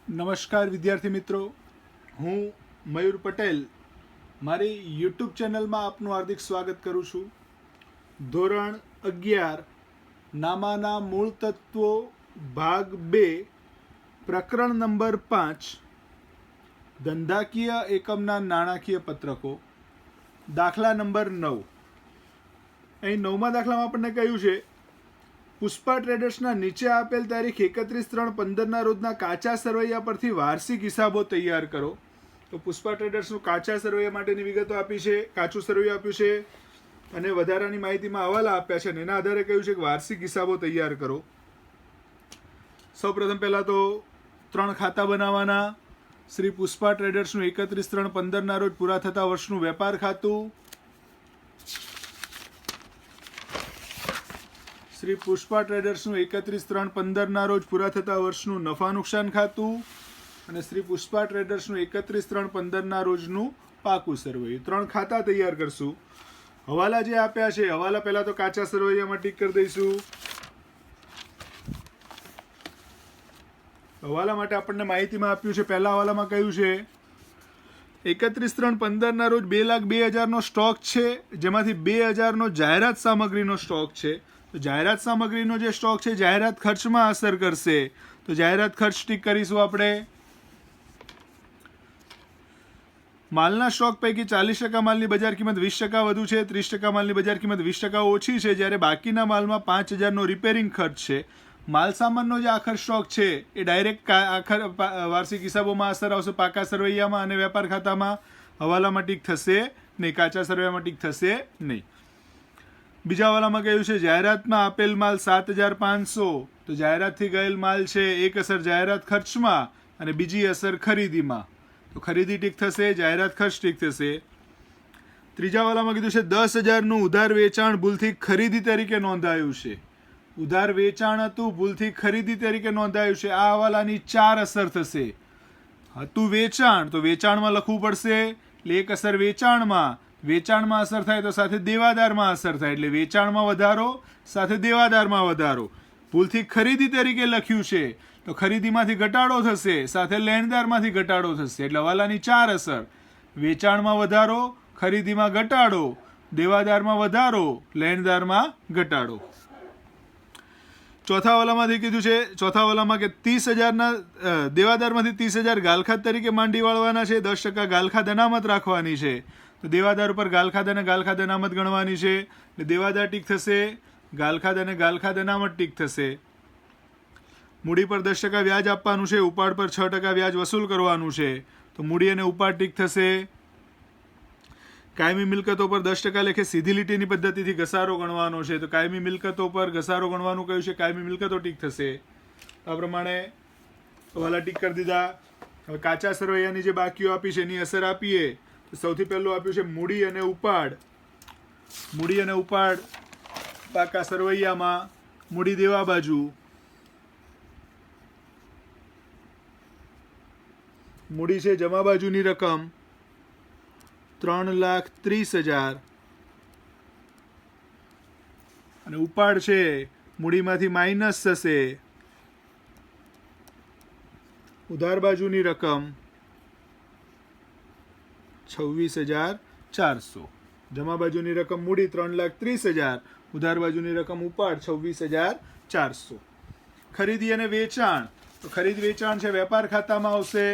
નમસ્કાર વિદ્યાર્થી મિત્રો, હું મયુર પટેલ મારી યુટ્યુબ ચેનલમાં આપનું હાર્દિક સ્વાગત કરું છું. ધોરણ 11 નામાના મૂળ તત્વો ભાગ 2 પ્રકરણ નંબર 5 ધંધાકીય એકમના નાણાકીય પત્રકો દાખલા નંબર 9. અહીં 9મા દાખલામાં આપણને કહ્યું છે પુષ્પા ટ્રેડર્સના નીચે આપેલ તારીખ 31/3/15 રોજના કાચા સરવૈયા પરથી વાર્ષિક હિસાબો તૈયાર કરો. તો પુષ્પા ટ્રેડર્સનું કાચા સરવૈયા માટેની વિગતો આપી છે, કાચું સરવૈયું આપ્યું છે અને વધારાની માહિતીમાં હવાલા આપ્યા છે અને એના આધારે કહ્યું છે કે વાર્ષિક હિસાબો તૈયાર કરો. સૌપ્રથમ પહેલાં તો 3 ખાતા બનાવવાના. શ્રી પુષ્પા ટ્રેડર્સનું 31/3/15 રોજ પૂરા થતા વર્ષનું વેપાર ખાતું, શ્રી પુષ્પા ટ્રેડર્સનું 31/3/15 રોજ પૂરા થતા વર્ષનું નફા નુકસાન ખાતું અને શ્રી પુષ્પા ટ્રેડર્સનું 31/3/15 રોજનું પાકું સરવૈયું. 3 ખાતા તૈયાર કરશું. હવાલા જે આપ્યા છે, હવાલા પહેલા તો કાચા સરવૈયામાં ટીક કરી દઈશું. હવાલા માટે આપણને માહિતીમાં આપ્યું છે, પહેલા હવાલામાં કહ્યું છે 31/3/15 રોજ 2,02,000 સ્ટોક છે, જેમાંથી 2,000 જાહેરાત સામગ્રીનો સ્ટોક છે. તો જાહેરાત સામગ્રીનો જે સ્ટોક છે જાહેરાત ખર્ચમાં અસર કરશે, તો જાહેરાત ખર્ચ ટીક કરીશું આપણે. માલના સ્ટોક પૈકી 40% માલની બજાર કિંમત 20% વધુ છે, 30% માલની બજાર કિંમત 20% ઓછી છે, જ્યારે બાકીના માલમાં 5,000નો રિપેરિંગ ખર્ચ છે. માલ સામાનનો જે આખર સ્ટોક છે એ ડાયરેક્ટ આખર વાર્ષિક હિસાબોમાં અસર આવશે, પાકા સરવૈયામાં અને વેપાર ખાતામાં. હવાલામાં ટીક થશે નહીં, કાચા સરવૈયામાં ટીક થશે નહીં. બીજા હવાલામાં કહ્યું છે જાહેરાતમાં આપેલ માલ 7,500, તો જાહેરાતથી ગયેલ માલ છે એક અસર જાહેરાત ખર્ચમાં અને બીજી અસર ખરીદીમાં, તો ખરીદી ટીક થશે, જાહેરાત ખર્ચ ટીક થશે. ત્રીજા હવાલામાં કીધું છે 10,000નું ઉધાર વેચાણ ભૂલથી ખરીદી તરીકે નોંધાયું છે. ઉધાર વેચાણ હતું, ભૂલથી ખરીદી તરીકે નોંધાયું છે. આ હવાલાની 4 અસર થશે. હતું વેચાણ, તો વેચાણમાં લખવું પડશે, એટલે એક અસર વેચાણમાં અસર થાય તો સાથે દેવાદારમાં અસર થાય, એટલે વેચાણમાં વધારો સાથે દેવાદારમાં વધારો. ભૂલથી ખરીદી તરીકે લખ્યું છે તો ખરીદીમાંથી ઘટાડો થશે, સાથે લેણદારમાંથી ઘટાડો થશે. એટલે હવાલાની 4 અસર: વેચાણમાં વધારો, ખરીદીમાં ઘટાડો, દેવાદારમાં વધારો, લેણદારમાં ઘટાડો. ચોથા હવાલામાંથી કીધું છે, ચોથા હવાલામાં કે 30,000ના દેવાદારમાંથી 30,000 ગાલખાદ તરીકે માંડી વાળવાના છે, 10% ગાલખાદ અનામત રાખવાની છે. તો દેવાદાર ઉપર ગાલખાદ અને ગાલખાદ અનામત ગણવાની છે, એટલે દેવાદાર ટીક થશે, ગાલખાદ અને ગાલખાદ અનામત ટીક થશે. મૂડી પર 10% વ્યાજ આપવાનું છે, ઉપાડ પર 6% વ્યાજ વસૂલ કરવાનું છે, તો મૂડી અને ઉપાડ ટીક થશે. કાયમી મિલકતો પર 10% લેખે સીધી લીટીની પદ્ધતિથી ઘસારો ગણવાનો છે, તો કાયમી મિલકતો પર ઘસારો ગણવાનું કહ્યું છે, કાયમી મિલકતો ટીક થશે. આ પ્રમાણે હવાલા ટીક કરી દીધા. હવે કાચા સરવૈયાની જે બાકીઓ આપી છે એની અસર આપીએ. તો સૌથી પહેલું આપ્યું છે મૂડી અને ઉપાડ. મૂડી અને ઉપાડ પાકા સરવૈયામાં. મૂડી દેવા બાજુ, મૂડી છે જમા બાજુની રકમ 3,30,000 અને ઉપાડ છે મૂડીમાંથી માઇનસ થશે, ઉધાર બાજુની રકમ 26,400. જમા બાજુની રકમ મૂડી 3,30,000, ઉધાર બાજુની રકમ ઉપાડ 26,400. ખરીદી અને વેચાણ, તો ખરીદ વેચાણ છે વેપાર ખાતામાં આવશે.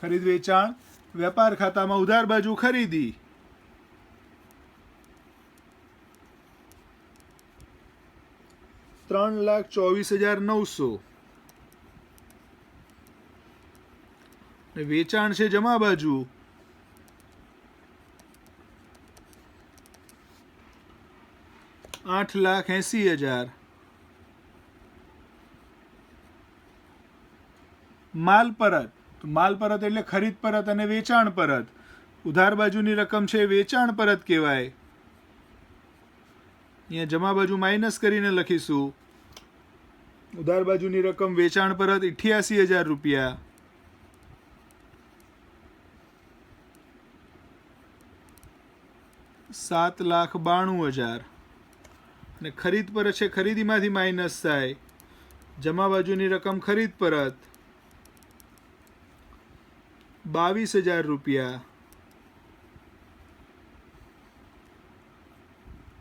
ખરીદ વેચાણ વેપાર ખાતામાં, ઉધાર બાજુ ખરીદી. $3,24,900. વેચાણ છે જમા બાજુ, $8,80,000. માલ પરત, તો માલ પરત એટલે ખરીદ પરત અને વેચાણ પરત. ઉધાર બાજુની રકમ છે વેચાણ પરત કહેવાય. અહીંયા જમા બાજુ માઇનસ કરીને લખીશું. ઉધાર બાજુની રકમ વેચાણ પરત $88,000. $7,92,000. અને ખરીદ પર છે, ખરીદીમાંથી માઇનસ થાય જમા બાજુની રકમ ખરીદ પરત 22,000 રૂપિયા,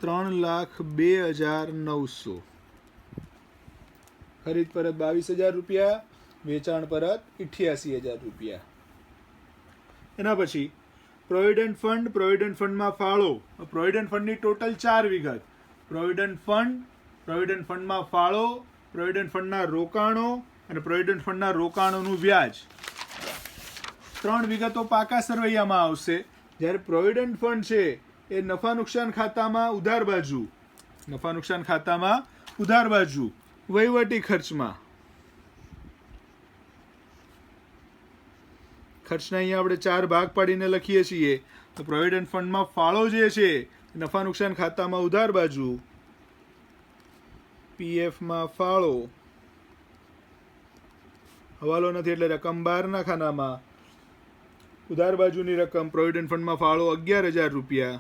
3,02,900. ખરીદ પરત 22,000 રૂપિયા, વેચાણ પરત 88,000 રૂપિયા. એના પછી પ્રોવિડન્ટ ફંડમાં ફાળો. પ્રોવિડન્ટ ફંડની ટોટલ 4 વિગત. પ્રોવિડન્ટ ફંડમાં ફાળો, પ્રોવિડન્ટ ફંડના રોકાણો અને પ્રોવિડન્ટ ફંડના રોકાણોનું વ્યાજ. 3 વિગતો પાકા સરવૈયામાં આવશે. જ્યારે પ્રોવિડન્ટ ફંડ છે એ નફા નુકસાન ખાતામાં ઉધાર બાજુ વહીવટી ખર્ચના અહીંયા આપણે 4 ભાગ પાડીને લખીએ છીએ. તો પ્રોવિડન્ટ ફંડમાં ફાળો જે છે નફા નુકસાન ખાતામાં ઉધાર બાજુ, પીએફમાં ફાળો, હવાલો નથી એટલે રકમ 12 ખાનામાં, ઉધાર બાજુની રકમ પ્રોવિડન્ટ ફંડમાં ફાળો 11,000 રૂપિયા.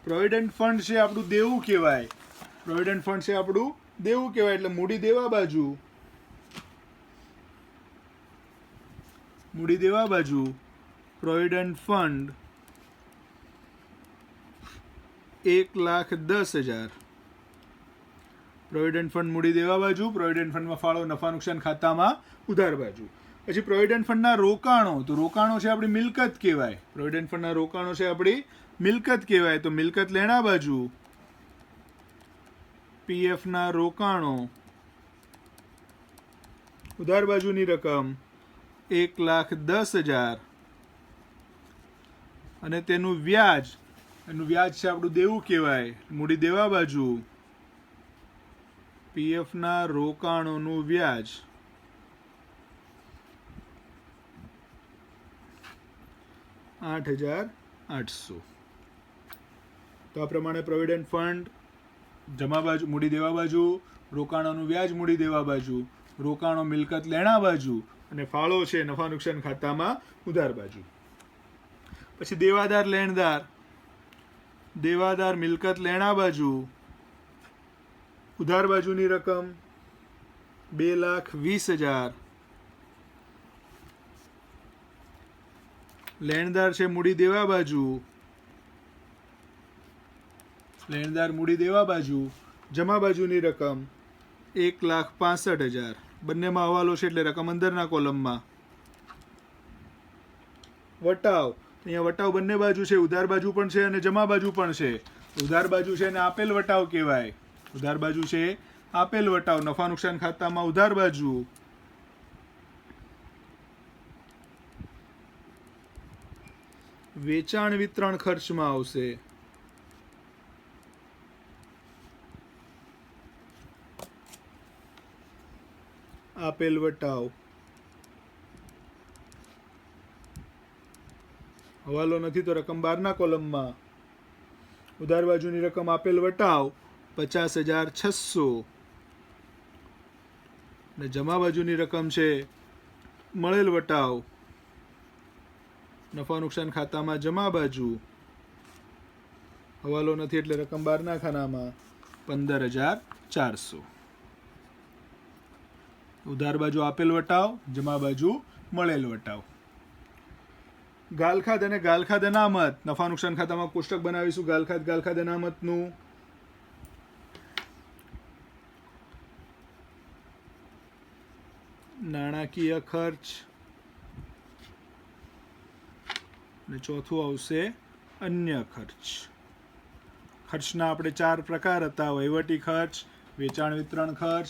પ્રોવિડન્ટ ફંડ છે આપણું દેવું કહેવાય. એટલે મૂડી દેવા બાજુ પ્રોવિડન્ટ ફંડ 1,10,000. પ્રોવિડન્ટ ફંડ મૂડી દેવા બાજુ, પ્રોવિડન્ટ ફંડમાં ફાળો નફા નુકસાન ખાતામાં ઉધાર બાજુ. પછી પ્રોવિડન્ટ ફંડના રોકાણો. તો રોકાણો છે આપણી મિલકત કહેવાય. તો મિલકત લેણા બાજુ પીએફના રોકાણો, ઉધાર બાજુની રકમ 1,10,000 અને તેનું વ્યાજ છે આપણું દેવું કહેવાય. મૂડી દેવા બાજુ પીએફના રોકાણોનું વ્યાજ 8,800. તો આ પ્રમાણે પ્રોવિડન્ટ ફંડ જમા બાજુ મૂડી દેવા બાજુ, રોકાણોનું વ્યાજ મૂડી દેવા બાજુ, રોકાણો મિલકત લેણા બાજુ અને ફાળો છે નફા નુકસાન ખાતામાં ઉધાર બાજુ. પછી દેવાદાર મિલકત લેણા બાજુ, ઉધાર બાજુની રકમ 2,20,000. લેણદાર છે મૂડી દેવા બાજુ, જમા બાજુની રકમ 1,65,000. બંનેમાં હવાલો છે એટલે રકમ અંદરના કોલમમાં. વટાવ. અહીંયા વટાવ બંને બાજુ છે, ઉધાર બાજુ પણ છે અને જમા બાજુ પણ છે. ઉધાર બાજુ છે અને આપેલ વટાવ કહેવાય. નફા નુકસાન ખાતામાં ઉધાર બાજુ. વેચાણ વિતરણ ખર્ચમાં આવશે. આપેલ વટાવ. હવાલો નથી તો રકમ 12 કોલમમાં. ઉધાર બાજુની રકમ આપેલ વટાવ 50,600 અને જમા બાજુની રકમ છે મળેલ વટાવ નફા નુકસાન ખાતામાં જમા બાજુ. હવાલો નથી એટલે રકમ 12 ખાનામાં 15,400. ઉધાર બાજુ આપેલ વટાવ, જમા બાજુ મળેલ વટાવ. ગાલખાદ અને ગાલખાદ અનામત. નફા નુકસાન ખાતામાં કોષ્ટક બનાવીશું ગાલખાદ અનામતનું. નાણાકીય ખર્ચ અને ચોથું આવશે અન્ય ખર્ચ. ખર્ચના આપણે 4 પ્રકાર હતા: વહીવટી ખર્ચ, વેચાણ વિતરણ ખર્ચ,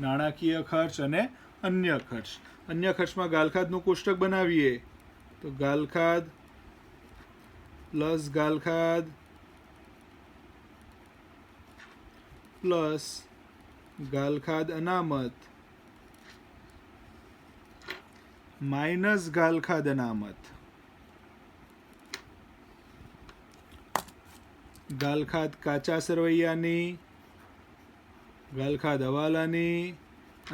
નાણાકીય ખર્ચ અને અન્ય ખર્ચ. અન્ય ખર્ચમાં ગાલખાદનું કોષ્ટક બનાવીએ તો ગાલખાદ પ્લસ ગાલખાદ પ્લસ ગાલખાદ અનામત માઇનસ ગાલખાદ અનામત. ગાલખાદ કાચા સરવૈયાની, ગાલખાદ હવાલાની,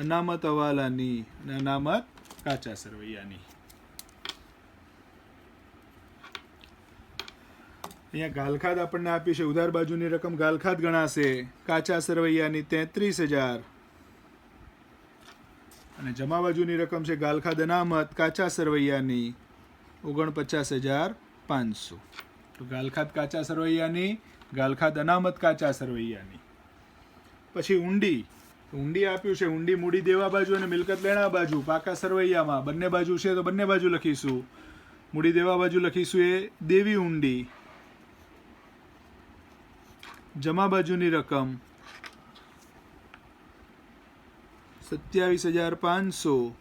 અનામત હવાલાની અને અનામત કાચા સરવૈયાની. અહીંયા ગાલખાદ આપણને આપી છે, ઉધાર બાજુની રકમ ગાલખાદ ગણાશે, કાચા સરવૈયાની 33,000 અને જમા બાજુની રકમ છે ગાલખાદ અનામત કાચા સરવૈયાની 49,500. તો ગાલખાદ કાચા સરવૈયાની, ગાલખાદ અનામત કાચા સરવૈયાની. પછી ઊંડી, ઊંડી આપ્યું છે, ઊંડી મૂડી દેવા બાજુ અને મિલકત લેણા બાજુ પાકા સરવૈયામાં બંને બાજુ છે તો બંને બાજુ લખીશું. મૂડી દેવા બાજુ લખીશું એ દેવી ઊંડી. જમા બાજુની રકમ 27,500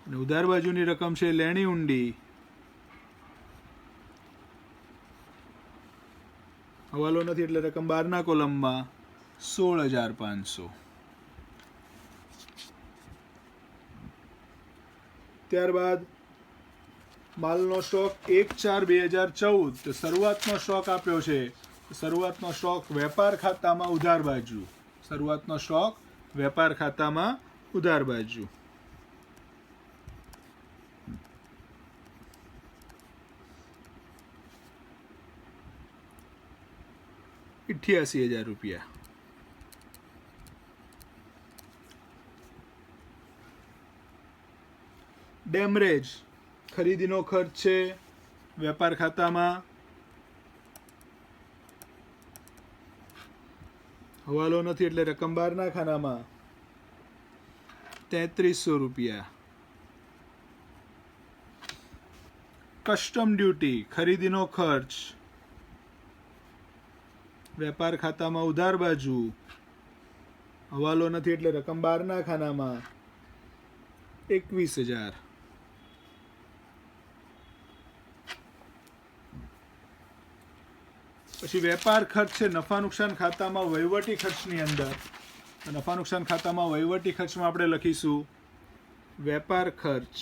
અને ઉધાર બાજુની રકમ છે લેણી ઊંડી. હવાલો નથી એટલે રકમ બહારના કોલમમાં 16,500. ત્યારબાદ માલનો સ્ટોક 1/4/2014. તો શરૂઆતનો સ્ટોક આપ્યો છે. શરૂઆતનો સ્ટોક વેપાર ખાતામાં ઉધાર બાજુ. શરૂઆતનો સ્ટોક વેપાર ખાતામાં ઉધાર બાજુ. ₹88,000. ડેમરેજ ખરીદીનો ખર્ચ છે વેપાર ખાતામાં. હવાલો નથી એટલે રકમ બહારના ખાનામાં ₹3300. કસ્ટમ ડ્યુટી ખરીદીનો ખર્ચ વેપાર ખાતામાં ઉધાર બાજુ. હવાલો નથી એટલે રકમ બહારના ખાનામાં 21,000. પછી વેપાર ખર્ચ છે નફા નુકસાન ખાતામાં વહીવટી ખર્ચની અંદર. નફા નુકસાન ખાતામાં વહીવટી ખર્ચમાં આપણે લખીશું વેપાર ખર્ચ.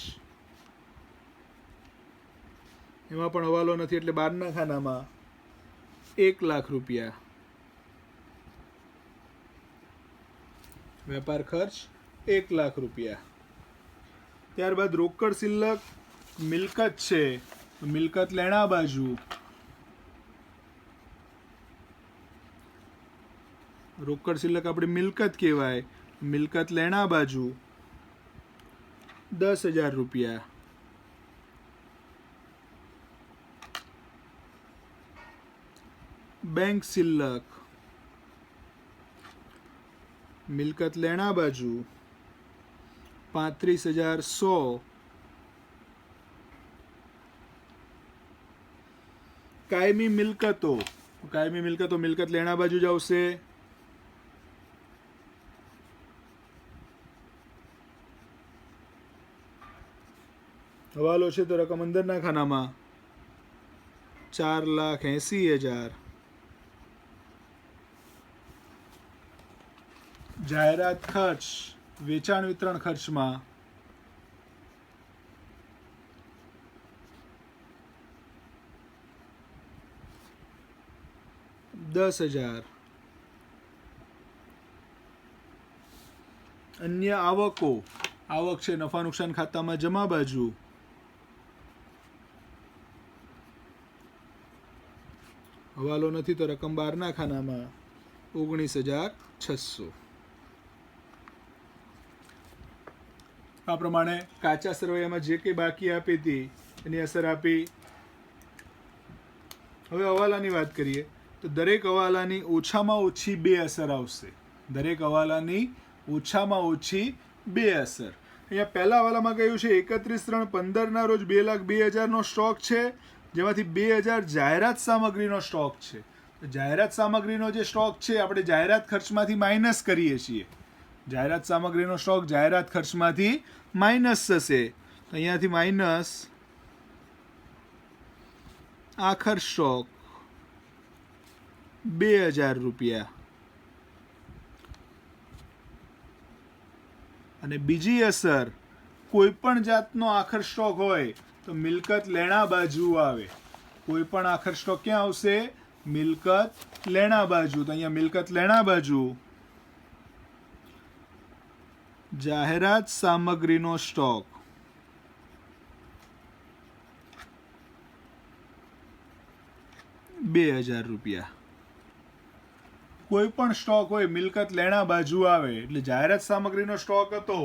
એમાં પણ હવાલો નથી એટલે બહારના ખાનામાં ₹1,00,000. વેપાર ખર્ચ ₹1,00,000. ત્યારબાદ રોકડ શિલ્લક મિલકત છે, મિલકત લેણા બાજુ. રોકડ શિલ્લક આપણી મિલકત કહેવાય, મિલકત લેણા બાજુ ₹10,000. બેંક શિલ્લક મિલકત લેણા બાજુ 35,100. કાયમી મિલકતો, કાયમી મિલકતો મિલકત લેણા બાજુ જ આવશે. હવાલો છે તો રકમ અંદરના ખાનામાં 4,80,000. જાહેરાત ખર્ચ વેચાણ વિતરણ ખર્ચમાં ₹10,000. અન્ય આવકો, આવક છે નફા નુકસાન ખાતામાં જમા બાજુ. હવાલો નથી તો રકમ બહારના ખાનામાં 19,600. આ પ્રમાણે કાચા સરવૈયામાં જે કંઈ બાકી આપી હતી એની અસર આપી. હવે હવાલાની વાત કરીએ તો દરેક હવાલાની ઓછામાં ઓછી 2 અસર આવશે. દરેક હવાલાની ઓછામાં ઓછી 2 અસર. અહીંયા પહેલા હવાલામાં કહ્યું છે 31/3/15 રોજ 2,02,000નો સ્ટોક છે, જેમાંથી 2,000 જાહેરાત સામગ્રીનો સ્ટોક છે. જાહેરાત સામગ્રીનો જે સ્ટોક છે આપણે જાહેરાત ખર્ચમાંથી માઇનસ કરીએ છીએ. જાહેરાત સામગ્રીનો સ્ટોક જાહેરાત ખર્ચમાંથી માઇનસ થશે. અહીંયાથી માઇનસ આખર સ્ટોક ₹2,000. અને બીજી અસર, કોઈ પણ જાતનો આખર સ્ટોક હોય તો મિલકત લેણા બાજુ આવે. કોઈ પણ આખર સ્ટોક ક્યાં આવશે? મિલકત લેણા બાજુ. તો અહીંયા મિલકત લેણા બાજુ જાહેરાત સામગ્રીનો સ્ટોક 2,000 રૂપિયા. કોઈ પણ સ્ટોક હોય, મિલકત લેણા બાજુ આવે એટલે જાહેરાત સામગ્રીનો સ્ટોક હતો,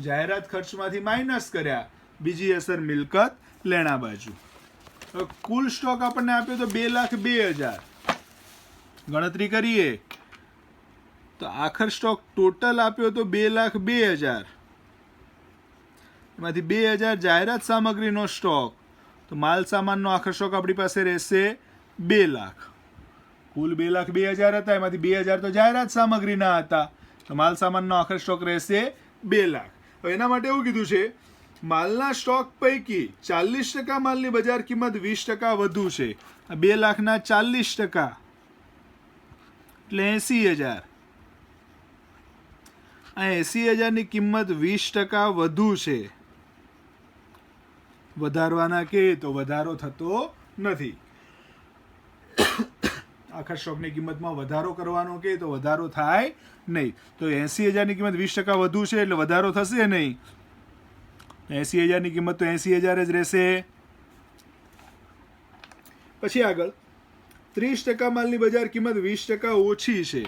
જાહેરાત ખર્ચમાંથી માઇનસ કર્યા, બીજી અસર મિલકત લેણા બાજુ. કુલ સ્ટોક આપણને આપ્યો તો 2,02,000. ગણતરી કરીએ તો આખર સ્ટોક ટોટલ આપ્યો તો 2,02,000. એમાંથી 2,000 જાહેરાત સામગ્રીનો સ્ટોક, તો માલ સામાનનો આખર સ્ટોક આપણી પાસે રહેશે 2 લાખ. કુલ 2,02,000 હતા, એમાંથી 2,000 તો જાહેરાત સામગ્રીના હતા, તો માલ સામાનનો આખર સ્ટોક રહેશે 2 લાખ. હવે એના માટે એવું કીધું છે, માલના સ્ટોક પૈકી 40% માલની બજાર કિંમત 20% વધુ છે. 2 લાખના 40% એટલે 80,000. આ 80,000ની કિંમત 20% વધુ છે. વધારવાના કે તો વધારો થતો નથી. આખા સ્ટોકની કિંમતમાં વધારો કરવાનો કે તો વધારો થાય નહીં. તો 80,000ની કિંમત 20% વધુ છે એટલે વધારો થશે નહીં. 80,000ની કિંમત તો 80,000 જ રહેશે. પછી આગળ 30% માલની બજાર કિંમત 20% ઓછી છે.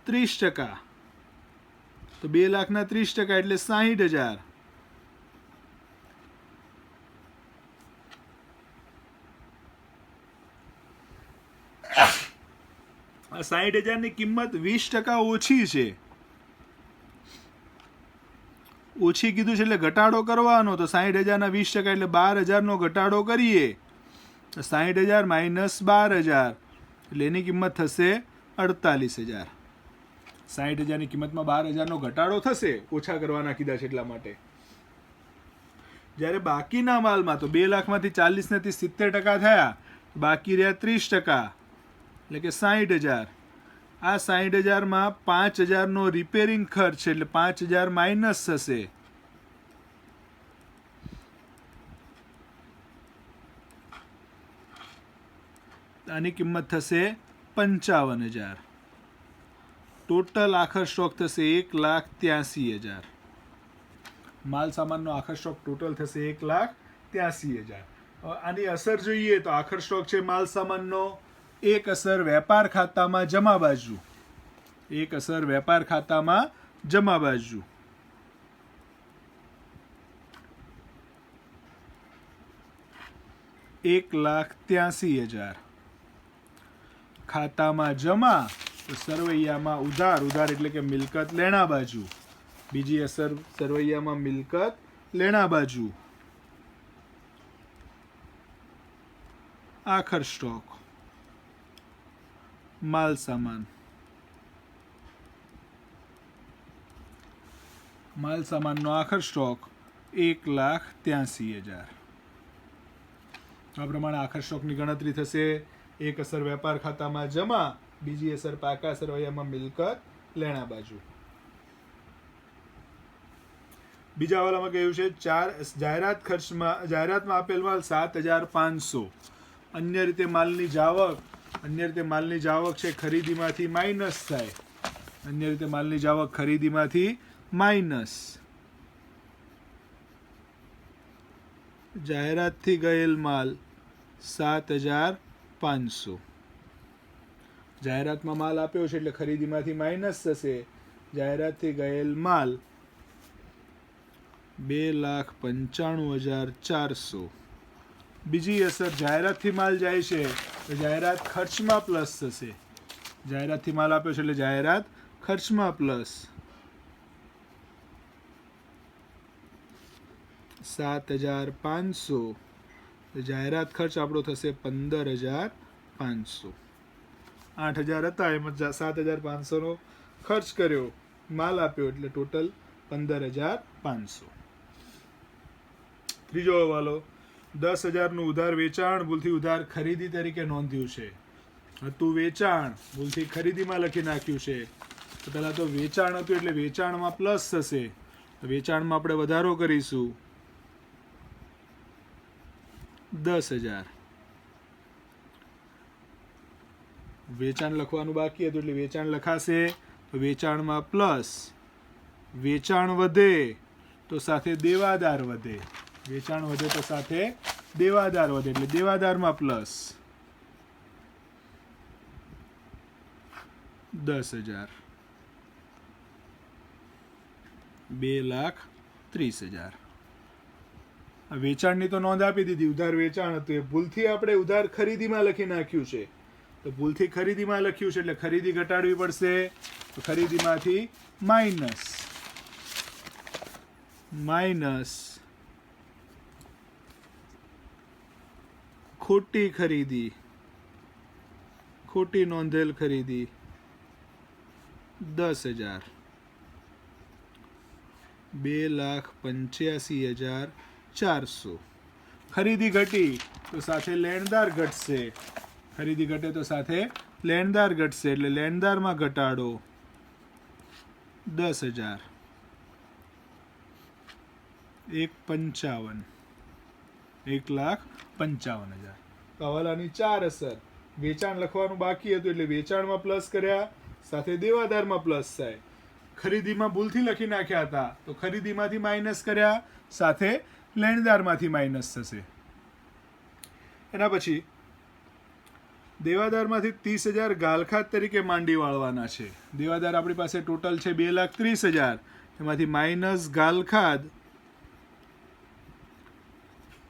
30% તો 2 લાખના 30% એટલે 60,000. 60,000ની કિંમત 20% ઓછી છે. ઓછી કીધું છે એટલે ઘટાડો કરવાનો, તો 60,000ના 20% એટલે 12,000નો ઘટાડો કરીએ. 60,000 માઇનસ 12,000 એટલે એની કિંમત થશે 48,000. 60,000ની કિંમતમાં 12,000નો ઘટાડો થશે, ઓછા કરવાના કીધા છે એટલા માટે. જ્યારે બાકીના માલમાં તો 2 લાખમાંથી 40 નથી 70% થયા, બાકી રહ્યા 30%, એટલે કે 60,000. આ 60,000માં 5,000નો રિપેરિંગ ખર્ચ છે એટલે 5,000 માઇનસ થશે. આની કિંમત થશે 55,000. ટોટલ આખર સ્ટોક થશે 1,83,000. માલ સામાનનો આખર સ્ટોક ટોટલ થશે 1,83,000. આની અસર જોઈએ તો આખર સ્ટોક છે માલ સામાનનો. એક અસર વેપાર ખાતામાં જમા બાજુ, એક અસર વેપાર ખાતામાં જમા બાજુ. $1,83,000 ખાતામાં જમા, તો સરવૈયામાં ઉધાર, ઉધાર એટલે કે મિલકત લેણા બાજુ. બીજી અસર સરવૈયામાં મિલકત લેણા બાજુ. આખર સ્ટોક માલ સામાન, માલ સામાનનો આખર સ્ટોક 1,83,000. આ પ્રમાણે આખર સ્ટોકની ગણતરી થશે. એક અસર વેપાર ખાતામાં જમા, બીજી અસર પાકા સરવૈયામાં મિલકત લેણા બાજુ. બીજા વાલામાં કહ્યું છે જાહેરાતમાં આપેલ માલ 7,500. અન્ય રીતે માલની જાવક, અન્ય રીતે માલની જાવક છે ખરીદીમાંથી માઇનસ થાય. અન્ય રીતે માલની જાવક ખરીદીમાંથી માઇનસ. જાહેરાતથી ગયેલ માલ 7,500. જાહેરાતમાં માલ આપ્યો છે એટલે ખરીદીમાંથી માઇનસ થશે. જાહેરાતથી ગયેલ માલ 2,95,400. બીજી અસર જાહેરાતથી માલ જાય છે તો જાહેરાત ખર્ચમાં પ્લસ થશે. જાહેરાતથી માલ આપ્યો છે એટલે જાહેરાત ખર્ચમાં પ્લસ. 7,500 જાહેરાત ખર્ચ આપણો થશે 15,500. 8,000 હતા એમાં 7,500નો ખર્ચ કર્યો, માલ આપ્યો એટલે ટોટલ 15,500. ત્રીજો હવાલો 10,000નું ઉધાર વેચાણ ભૂલથી ઉધાર ખરીદી તરીકે નોંધ્યું છે. હતું વેચાણ, ભૂલથી ખરીદીમાં લખી નાખ્યું છે. તો પહેલાં તો વેચાણ હતું એટલે વેચાણમાં પ્લસ થશે. તો વેચાણમાં આપણે વધારો કરીશું 10,000. વેચાણ લખવાનું બાકી હતું એટલે વેચાણ લખાશે. તો વેચાણમાં પ્લસ, વેચાણ વધે તો સાથે દેવાદાર વધે. વેચાણ વધે તો સાથે દેવાદાર વધે એટલે દેવાદારમાં પ્લસ. 10,000, 2,30,000. વેચાણની તો નોંધ આપી દીધી, ઉધાર વેચાણ હતું. એ ભૂલથી આપણે ઉધાર ખરીદીમાં લખી નાખ્યું છે, તો ભૂલથી ખરીદીમાં લખ્યું છે એટલે ખરીદી ઘટાડવી પડશે. તો ખરીદીમાંથી માઇનસ ખોટી ખરીદી, ખોટી નોંધેલ ખરીદી 10,000, 2,85,400. ખરીદી ઘટી તો સાથે લેણદાર ઘટશે, ખરીદી ઘટે તો સાથે લેણદાર ઘટશે એટલે લેણદારમાં ઘટાડો 10,000, 1,55,000, 1,55,000. તો હવાલાની 4 અસર. વેચાણ લખવાનું બાકી હતું એટલે વેચાણમાં પ્લસ કર્યા, સાથે દેવાદારમાં પ્લસ થાય. ખરીદીમાં ભૂલથી લખી નાખ્યા હતા તો ખરીદીમાંથી માઇનસ કર્યા, સાથે લેણદારમાંથી માઇનસ થશે. એના પછી દેવાદારમાંથી 30,000 ગાલખાત તરીકે માંડી વાળવાના છે. દેવાદાર આપણી પાસે ટોટલ છે 2,30,000, એમાંથી માઇનસ ગાલખાત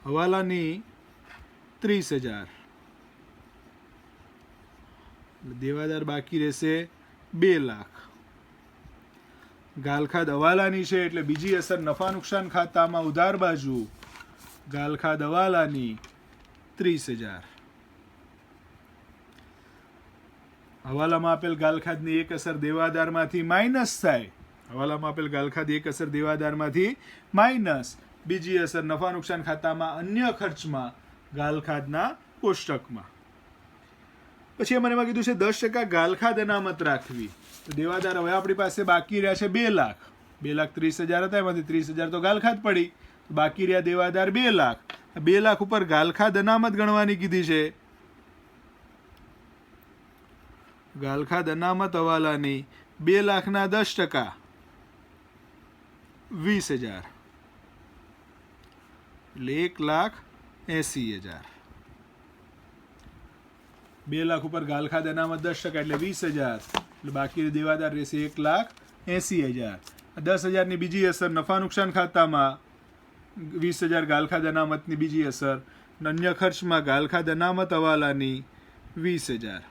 હવાલાની 30,000, દેવાદાર બાકી રહેશે 2,00,000. ગાલખાદ હવાલાની છે એટલે બીજી અસર નફા નુકસાન ખાતામાં ઉધાર બાજુ ગાલખાદ હવાલાની 30,000. હવાલામાં આપેલ ગાલખાદની એક અસર દેવાદારમાંથી માઇનસ થાય, હવાલામાં આપેલ ગાલખાદ એક અસર દેવાદારમાંથી માઇનસ, બીજી અસર નફા નુકસાન ખાતામાં અન્ય ખર્ચમાં ગાલખાદના કોષ્ટકમાં. પછી મને એમાં કીધું છે 10% ગાલખાદ અનામત રાખવી. તો દેવાદાર હવે આપણી પાસે બાકી રહ્યા છે 2,00,000, 2,30,000 હતા, એમાંથી 30,000 તો ગાલખાદ પડી, તો બાકી રહ્યા દેવાદાર 2,00,000. 2,00,000 ઉપર ગાલખાદ અનામત ગણવાની કીધી છે. ગાલખાદ અનામત હવાલાની 2,00,000ના 10% 20,000 એટલે 1,80,000. 2,00,000 ઉપર ગાલખાદ અનામત 10% એટલે 20,000, એટલે બાકી દેવાદાર રહેશે 1,80,000. 10,000ની બીજી અસર નફા નુકસાન ખાતામાં, 20,000 ગાલખાદ અનામતની બીજી અસર, અન્ય ખર્ચમાં ગાલખાદ અનામત હવાલાની 20,000.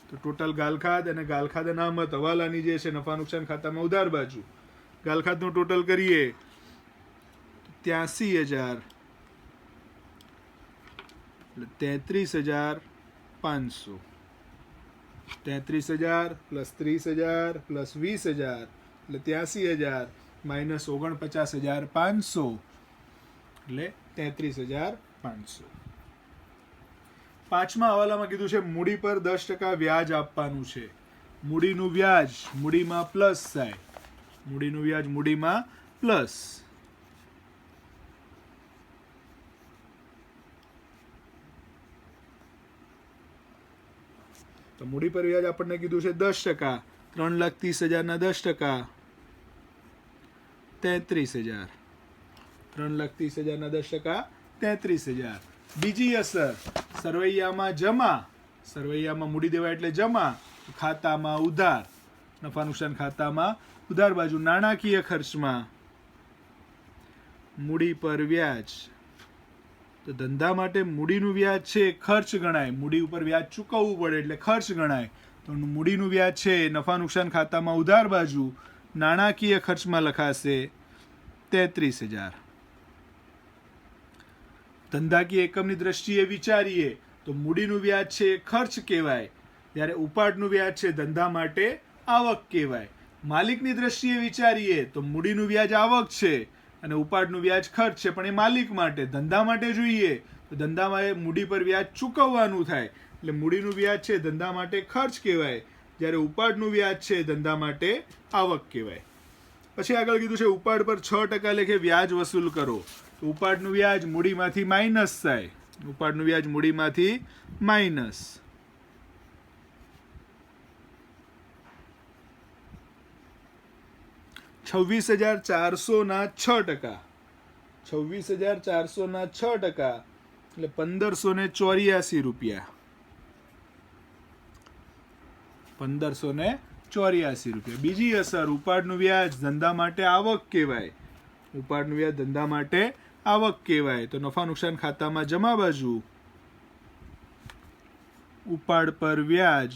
તો ટોટલ ગાલખાદ અને ગાલખાદ અનામત હવાલાની જે છે નફા નુકસાન ખાતામાં ઉધાર બાજુ, ગાલખાદનું ટોટલ કરીએ 83,000 એટલે 33,500. 33,000 પ્લસ 30,000 પ્લસ 20,000 એટલે 83,000 માઇનસ 49,500 એટલે 33,500. પાંચમા હવાલામાં કીધું છે મૂડી પર 10% વ્યાજ આપવાનું છે. મૂડીનું વ્યાજ મૂડીમાં પ્લસ થાય, મૂડીનું વ્યાજ મૂડીમાં પ્લસ. તો મૂડી પર વ્યાજ આપણને કીધું છે 10%, 3,30,000ના 10% 33,000, 3,30,000ના 10% 33,000. બીજી અસર સરવૈયામાં જમા, સરવૈયામાં મૂડી દેવા એટલે જમા, ખાતામાં ઉધાર, નફા નુકસાન ખાતામાં ઉધાર બાજુ નાણાકીય ખર્ચમાં મૂડી પર વ્યાજ. તો ધંધા માટે મૂડીનું વ્યાજ છે ખર્ચ ગણાય, મૂડી ઉપર વ્યાજ ચૂકવવું પડે એટલે ખર્ચ ગણાય. તો મૂડીનું વ્યાજ છે નફા નુકસાન ખાતામાં ઉધાર બાજુ નાણાકીય ખર્ચમાં લખાશે 33,000. ધંધાકીય એકમની દ્રષ્ટિએ વિચારીએ તો મૂડીનું વ્યાજ છે ખર્ચ કહેવાય, જ્યારે ઉપાડનું વ્યાજ છે ધંધા માટે આવક કહેવાય. માલિકની દ્રષ્ટિએ વિચારીએ તો મૂડીનું વ્યાજ આવક છે અને ઉપાડનું વ્યાજ ખર્ચ છે, પણ એ માલિક માટે. ધંધા માટે જોઈએ તો ધંધામાં મૂડી પર વ્યાજ ચૂકવવાનું થાય એટલે મૂડીનું વ્યાજ છે ધંધા માટે ખર્ચ કહેવાય, જ્યારે ઉપાડનું વ્યાજ છે ધંધા માટે આવક કહેવાય. પછી આગળ કીધું છે ઉપાડ પર 6% લેખે વ્યાજ વસૂલ કરો. તો ઉપાડનું વ્યાજ મૂડીમાંથી માઇનસ થાય, ઉપાડનું વ્યાજ મૂડીમાંથી માઇનસ. ₹26,400ના 6%, 26,400ના 6% એટલે ₹1,584. ₹1584 બીજી અસર, ઉપાડનું વ્યાજ ધંધા માટે આવક કહેવાય. ઉપાડનું વ્યાજ ધંધા માટે આવક કહેવાય. તો નફા નુકસાન ખાતામાં જમા બાજુ ઉપાડ પર વ્યાજ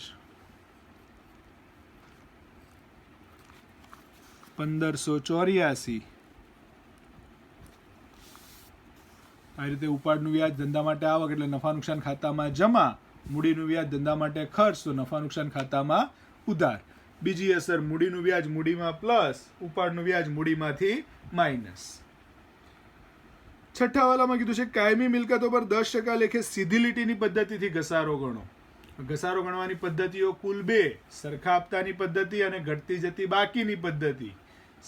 1584. આ રીતે ઉપાડનું વ્યાજ ધંધા માટે આવક એટલે નફા નુકસાન ખાતામાં જમા, મૂડીનું વ્યાજ ધંધા માટે ખર્ચ, તો નફા નુકસાન ખાતામાં ઉધાર. બીજી અસર, મૂડીનું વ્યાજ મૂડીમાં પ્લસ, ઉપાડનું વ્યાજ મૂડીમાંથી માઇનસ. છઠ્ઠા વાલામાં કીધું છે કાયમી મિલકતો પર 10% લેખે સીધી લીટીની પદ્ધતિથી ઘસારો ગણો. ઘસારો ગણવાની પદ્ધતિઓ કુલ 2, સરખા હપ્તાની પદ્ધતિ અને ઘટતી જતી બાકીની પદ્ધતિ.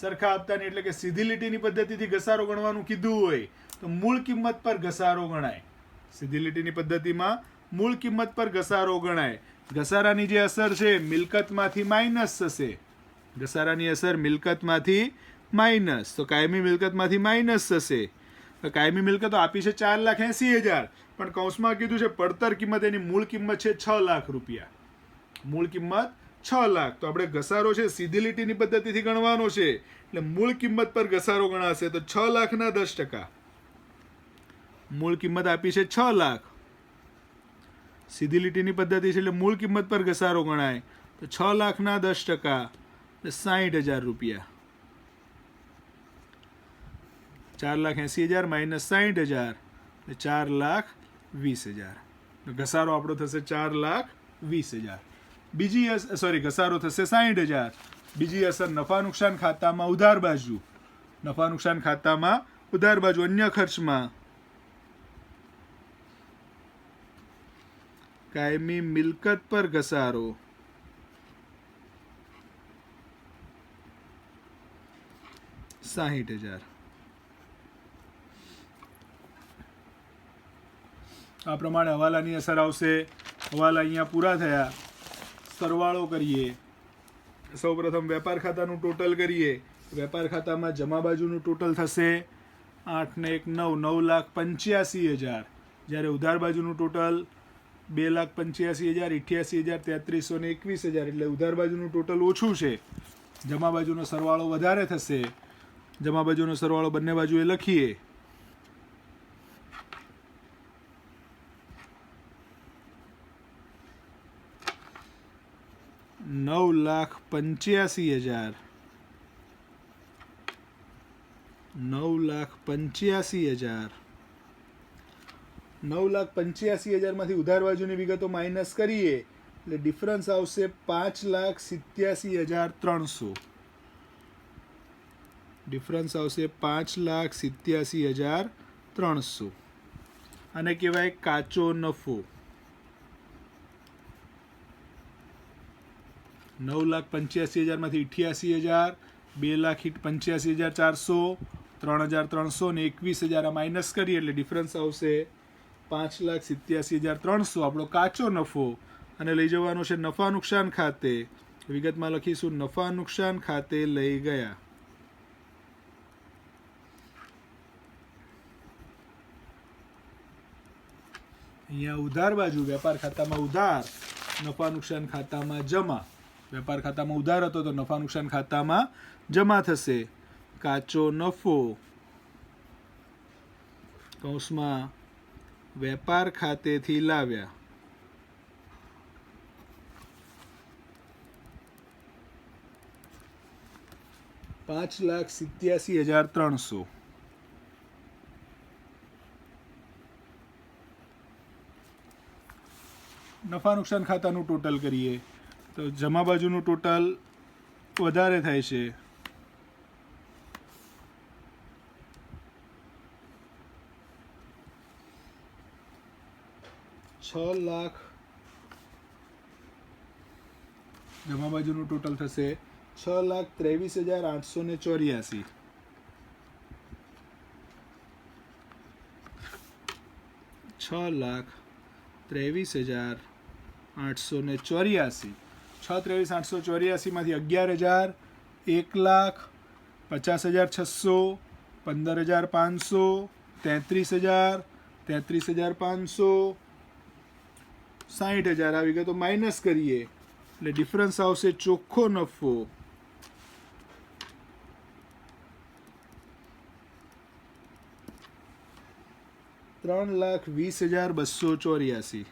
સરખા હપ્તાની એટલે કે સીધી લીટીની પદ્ધતિથી ઘસારો ગણવાનું કીધું હોય તો મૂળ કિંમત પર ઘસારો ગણાય. સીધી લીટીની પદ્ધતિમાં મૂળ કિંમત પર ઘસારો ગણાય. ઘસારાની જે અસર છે મિલકતમાંથી માઇનસ થશે. ઘસારાની અસર મિલકતમાંથી માઇનસ, તો કાયમી મિલકતમાંથી માઇનસ થશે. કાયમી મિલકતો આપી છે 4,80,000, પણ કૌંસમાં કીધું છે પડતર કિંમત, એની મૂળ કિંમત છે ₹6,00,000. મૂળ કિંમત 6 લાખ. તો આપણે ઘસારો છે સીધી લીટીની પદ્ધતિથી ગણવાનો છે એટલે મૂળ કિંમત પર ઘસારો ગણાશે. તો 6 લાખના 10%. મૂળ કિંમત આપી છે 6 લાખ. સીધી લીટીની પદ્ધતિ છે એટલે મૂળ કિંમત પર ઘસારો ગણાય. તો 6 લાખના 10% એટલે ₹60,000. 4,80,000 માઇનસ 60,000 એટલે 4,20,000. ઘસારો આપણો થશે 4,20,000. બીજી ઘસારો થશે 60,000. બીજી અસર, નફા નુકસાન ખાતામાં ઉધાર બાજુ. નફા નુકસાન ખાતામાં ઉધાર બાજુ અન્ય ખર્ચમાં કાયમી મિલકત પર ઘસારો. ₹60,000. આ પ્રમાણે હવાલાની અસર આવશે. હવાલા અહીંયા પૂરા થયા. સરવાળો કરીએ. સૌપ્રથમ વેપાર ખાતાનું ટોટલ કરીએ. વેપાર ખાતામાં જમા બાજુનું ટોટલ થશે 8 ને 1 9, 9,85,000. જ્યારે ઉધાર બાજુનું ટોટલ 2,85,000, 88,000, 3,321,000. એટલે ઉધાર બાજુનું ટોટલ ઓછું છે. જમા બાજુનો સરવાળો વધારે થશે. જમા બાજુનો સરવાળો બંને બાજુએ લખીએ. ₹9,85,000. 9,85,000. 9,85,000 માંથી ઉધાર બાજુની વિગતો માઇનસ કરીએ એટલે ડિફરન્સ આવશે 5,87,300. ડિફરન્સ આવશે 5,87,300. આને કહેવાય કાચો નફો. 9,85,000 માંથી 88,000, 2,85,400, 3,300 ને 21,000 માઇનસ કરીએ એટલે ડિફરન્સ આવશે 5,87,300. આપણો કાચો નફો. અને લઈ જવાનો છે નફા નુકસાન ખાતે. વિગતમાં લખીશું નફા નુકસાન ખાતે લઈ ગયા. અહીંયા ઉધાર બાજુ વેપાર ખાતામાં ઉધાર, નફા નુકસાન ખાતામાં જમા. વેપાર ખાતામાં ઉધાર હતો તો નફા નુકસાન ખાતામાં જમા થશે. કાચો નફો કૌંસમાં વેપાર ખાતેથી લાવ્યા. ₹5,87,300. નફા નુકસાન ખાતાનું ટોટલ કરીએ તો જમા બાજુનું ટોટલ વધારે થાય છે. 6 લાખ. જમા બાજુનું ટોટલ થશે 6,23,884. 6,23,884. 6,23,884 માંથી 11,000, 1,00,000, 50,600, 15,500, 33,000, 33,500, 60,000 આ વિગતો માઇનસ કરીએ એટલે ડિફરન્સ આવશે ચોખ્ખો નફો 3,20,284.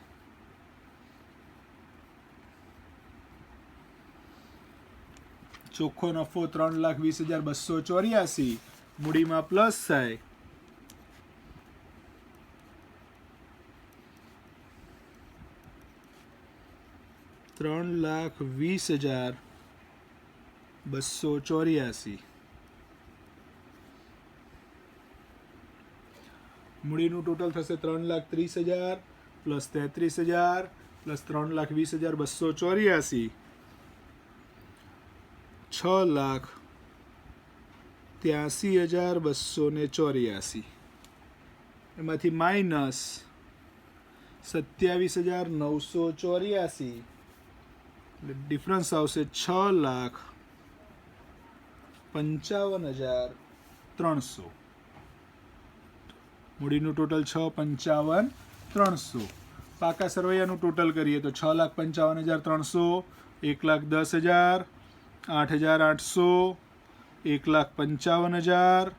ચોખ્ખો નફો 3,20,284. મૂડીમાં પ્લસ થાય 3,20,284. મૂડીનું ટોટલ થશે 3,30,000 પ્લસ 33,000 પ્લસ 3,20,284. 6,83,284. એમાંથી માઇનસ 27,984. એટલે ડિફરન્સ આવશે 6,55,300. મૂડીનું ટોટલ 6,55,300. પાકા સરવૈયાનું ટોટલ કરીએ તો 6,55,300, 1,10,000, 8,800, 1,55,000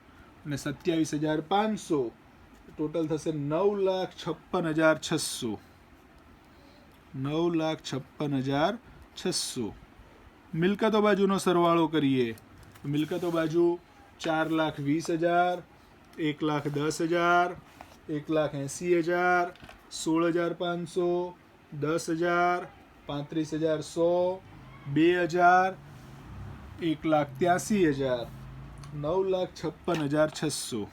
અને 27,500. ટોટલ થશે 9,56,600. 9,56,600. મિલકતો બાજુનો સરવાળો કરીએ તો મિલકતો બાજુ 4,20,000, 1,10,000, 1,80,000, 16,500, 10,000, 35,100, 2,000, 1,83,000, 9,56,600.